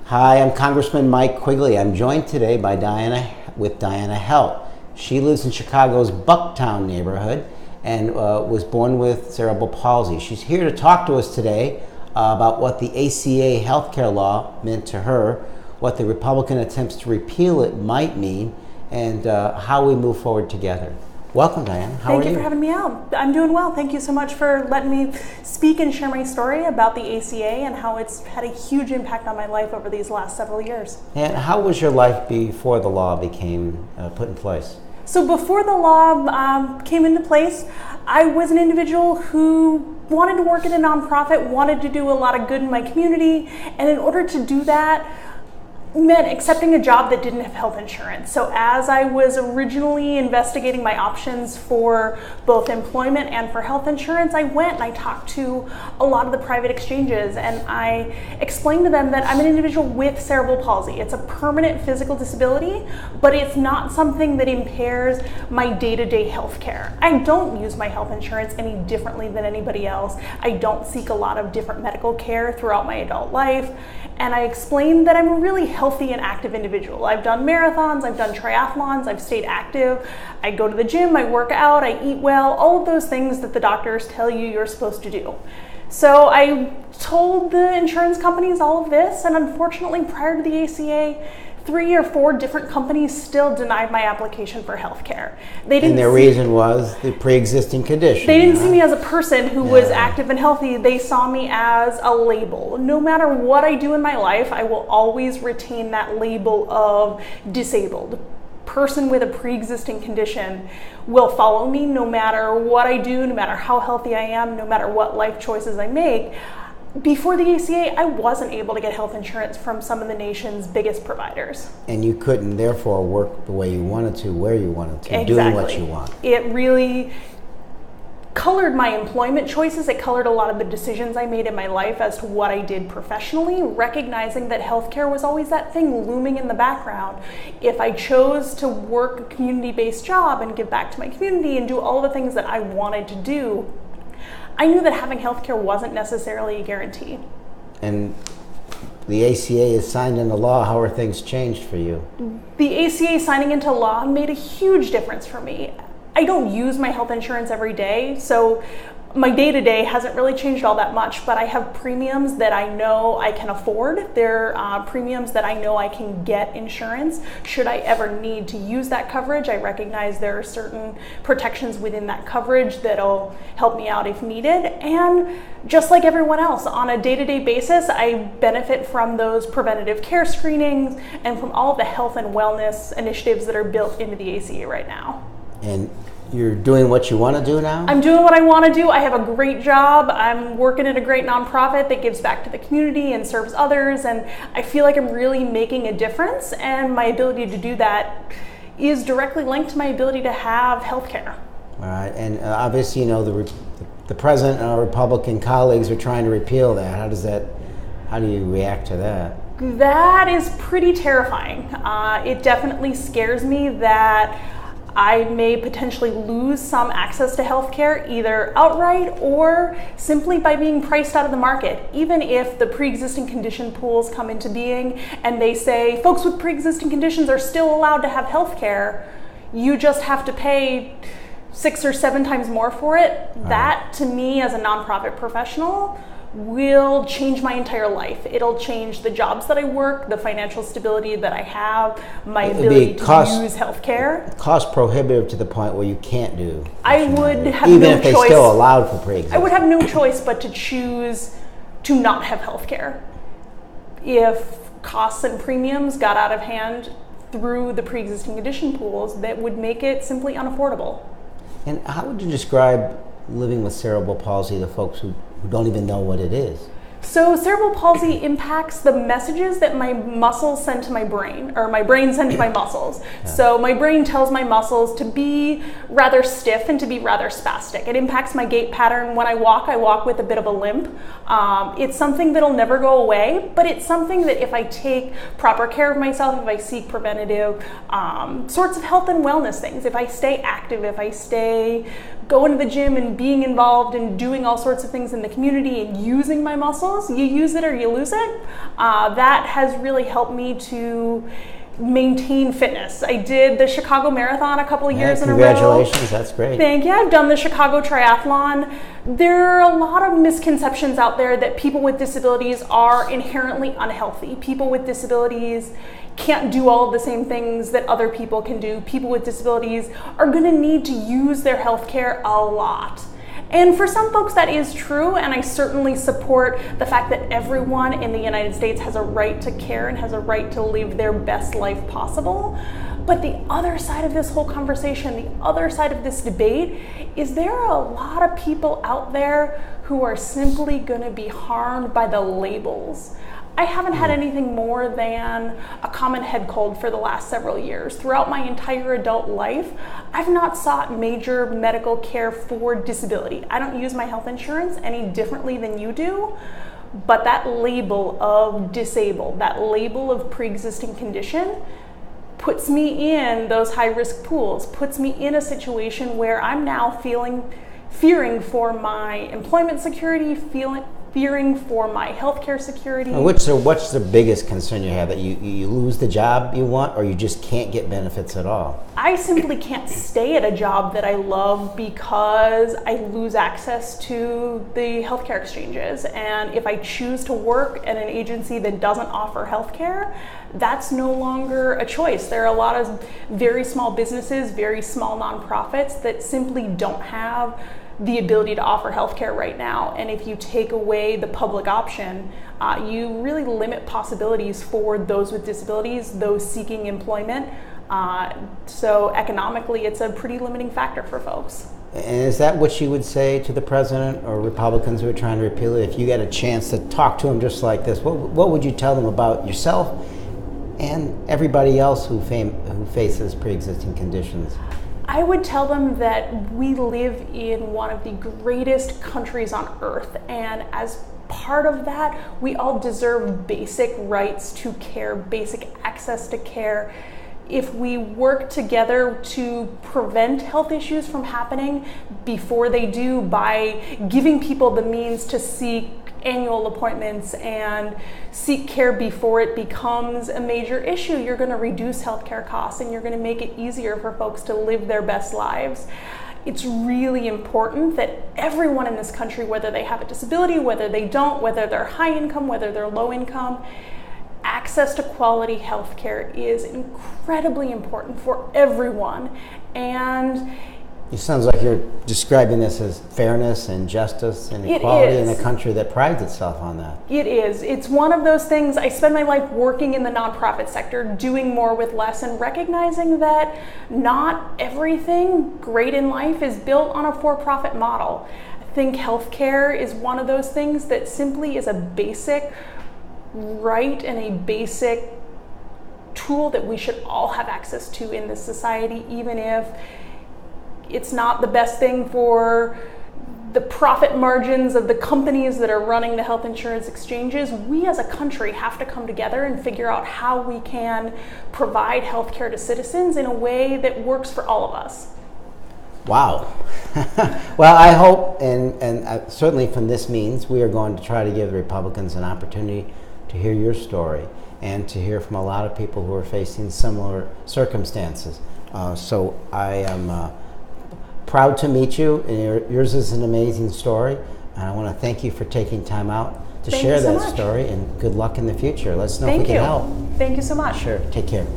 Hi, I'm Congressman Mike Quigley. I'm joined today by Diana Helt. She lives in Chicago's Bucktown neighborhood and was born with cerebral palsy. She's here to talk to us today about what the ACA healthcare law meant to her, what the Republican attempts to repeal it might mean, and how we move forward together. Welcome, Diana. How are you? Thank you for having me out. I'm doing well. Thank you so much for letting me speak and share my story about the ACA and how it's had a huge impact on my life over these last several years. And how was your life before the law became put in place? So before the law came into place, I was an individual who wanted to work at a nonprofit, wanted to do a lot of good in my community, and in order to do that, meant accepting a job that didn't have health insurance. So as I was originally investigating my options for both employment and for health insurance, I went and I talked to a lot of the private exchanges and I explained to them that I'm an individual with cerebral palsy. It's a permanent physical disability, but it's not something that impairs my day-to-day health care. I don't use my health insurance any differently than anybody else. I don't seek a lot of different medical care throughout my adult life. And I explained that I'm a really healthy and active individual. I've done marathons, I've done triathlons, I've stayed active, I go to the gym, I work out, I eat well, all of those things that the doctors tell you you're supposed to do. So I told the insurance companies all of this, and unfortunately prior to the ACA, 3 or 4 different companies still denied my application for health care. And their reason was the pre-existing condition. They didn't see me as a person who was active and healthy. They saw me as a label. No matter what I do in my life, I will always retain that label of disabled. Person with a pre-existing condition will follow me no matter what I do, no matter how healthy I am, no matter what life choices I make. Before the ACA, I wasn't able to get health insurance from some of the nation's biggest providers. And you couldn't, therefore, work the way you wanted to, where you wanted to, exactly. Doing what you want. It really colored my employment choices. It colored a lot of the decisions I made in my life as to what I did professionally, recognizing that healthcare was always that thing looming in the background. If I chose to work a community-based job and give back to my community and do all the things that I wanted to do, I knew that having healthcare wasn't necessarily a guarantee. And the ACA is signed into law. How are things changed for you? The ACA signing into law made a huge difference for me. I don't use my health insurance every day, so my day-to-day hasn't really changed all that much, but I have premiums that I know I can afford. They're premiums that I know I can get insurance. Should I ever need to use that coverage, I recognize there are certain protections within that coverage that'll help me out if needed. And just like everyone else, on a day-to-day basis, I benefit from those preventative care screenings and from all of the health and wellness initiatives that are built into the ACA right now. And you're doing what you want to do now? I'm doing what I want to do. I have a great job. I'm working at a great nonprofit that gives back to the community and serves others, and I feel like I'm really making a difference, and my ability to do that is directly linked to my ability to have health care. All right, and obviously, you know, the president and our Republican colleagues are trying to repeal that. How do you react to that? That is pretty terrifying. It definitely scares me that I may potentially lose some access to healthcare either outright or simply by being priced out of the market. Even if the pre-existing condition pools come into being and they say folks with pre-existing conditions are still allowed to have healthcare, you just have to pay 6 or 7 times more for it. That, to me, as a nonprofit professional, will change my entire life. It'll change the jobs that I work, the financial stability that I have, my ability to use healthcare. Cost prohibitive to the point where you can't do. I would have even no if they choice. still allowed for pre-existing. I would have no choice but to choose to not have healthcare. If costs and premiums got out of hand through the pre-existing condition pools, that would make it simply unaffordable. And how would you describe living with cerebral palsy to folks who don't even know what it is? So cerebral palsy impacts the messages that my muscles send to my brain, or my brain sends to my muscles. Yeah. So my brain tells my muscles to be rather stiff and to be rather spastic. It impacts my gait pattern. When I walk with a bit of a limp. It's something that'll never go away, but it's something that if I take proper care of myself, if I seek preventative sorts of health and wellness things, if I stay active, if I stay going to the gym and being involved and doing all sorts of things in the community and using my muscles. You use it or you lose it. That has really helped me to maintain fitness. I did the Chicago Marathon a couple of years in a row. Congratulations, that's great. Thank you. I've done the Chicago Triathlon. There are a lot of misconceptions out there that people with disabilities are inherently unhealthy. People with disabilities can't do all of the same things that other people can do. People with disabilities are going to need to use their health care a lot. And for some folks that is true, and I certainly support the fact that everyone in the United States has a right to care and has a right to live their best life possible. But the other side of this whole conversation, the other side of this debate, is there are a lot of people out there who are simply going to be harmed by the labels. I haven't had anything more than a common head cold for the last several years. Throughout my entire adult life, I've not sought major medical care for disability. I don't use my health insurance any differently than you do, but that label of disabled, that label of pre-existing condition, puts me in those high-risk pools, puts me in a situation where I'm now fearing for my employment security, fearing for my healthcare security. What's the biggest concern you have, that you lose the job you want, or you just can't get benefits at all? I simply can't stay at a job that I love because I lose access to the healthcare exchanges. And if I choose to work at an agency that doesn't offer healthcare, that's no longer a choice. There are a lot of very small businesses, very small nonprofits that simply don't have the ability to offer healthcare right now. And if you take away the public option, you really limit possibilities for those with disabilities, those seeking employment. So economically, it's a pretty limiting factor for folks. And is that what you would say to the president or Republicans who are trying to repeal it? If you get a chance to talk to them just like this, what would you tell them about yourself and everybody else who faces pre-existing conditions? I would tell them that we live in one of the greatest countries on earth, and as part of that, we all deserve basic rights to care, basic access to care. If we work together to prevent health issues from happening before they do by giving people the means to seek annual appointments and seek care before it becomes a major issue, you're going to reduce healthcare costs and you're going to make it easier for folks to live their best lives. It's really important that everyone in this country, whether they have a disability, whether they don't, whether they're high income, whether they're low income, access to quality healthcare is incredibly important for everyone. And it sounds like you're describing this as fairness and justice and equality in a country that prides itself on that. It is. It's one of those things. I spend my life working in the nonprofit sector, doing more with less, and recognizing that not everything great in life is built on a for-profit model. I think healthcare is one of those things that simply is a basic right and a basic tool that we should all have access to in this society, even if it's not the best thing for the profit margins of the companies that are running the health insurance exchanges. We as a country have to come together and figure out how we can provide health care to citizens in a way that works for all of us. Wow. Well, I hope, and certainly from this means, we are going to try to give the Republicans an opportunity to hear your story and to hear from a lot of people who are facing similar circumstances. So I am proud to meet you. Yours is an amazing story, and I want to thank you for taking time out to share that story, and good luck in the future. Let us know if we can help. Thank you so much. Sure. Take care.